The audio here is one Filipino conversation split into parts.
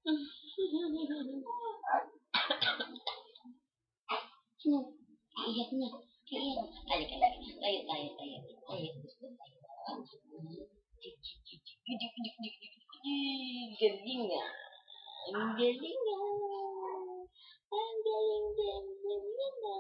Iyak na. Iyak. Halika, halika. Tayo, tayo, tayo. Tayo, gusto tayo. Galing nga. Ang galing nga. Ang galing, galing, galing nga.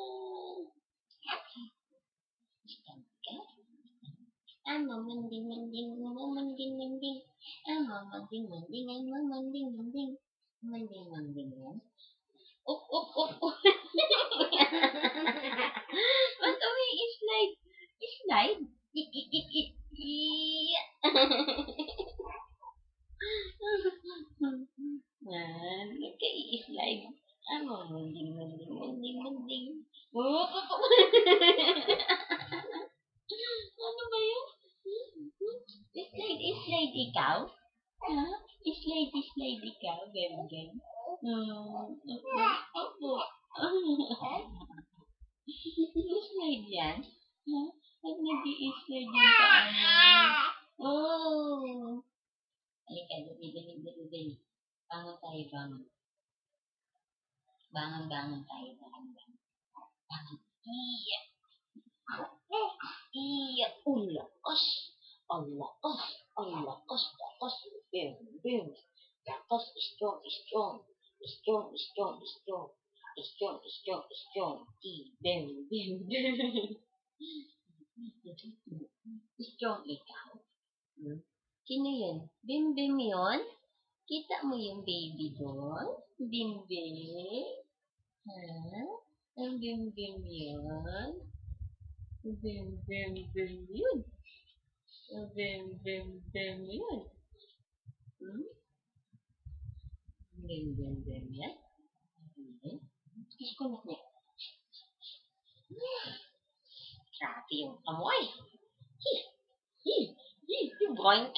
Mamanding, manding, mamanding, manding. Mamanding, manding, ay mamanding, manding. Manding, manding, yan. Up, up, up, up. Ba't umi-slide? Slide? Nagka-i-slide. Mamanding, manding, manding, manding. Up, up, up. Ano ba yun? Slide ikaw? Ha? Slide ikaw? Ganyan. Opo. Slide yan? Ha? At nag-i-slide yung paa. Oh! Halika, dali. Bangon tayo, bangon. Bangon tayo, bangon. Iya. Iya. Lakas. Ang lakas. Bim. Lakas, strong. Strong. Bim. Strong ikaw. Sino yun? Bim yun? Kita mo yung baby doon? Bim. Ha? Ang bim yun? Bim yun. Bim yun. Bim yan? Iskunot niya. Grabe yung amoy. Boink.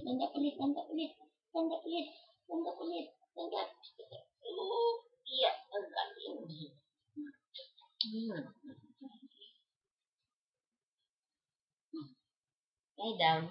Tanda ulit. Iya, ang galing. Lie down.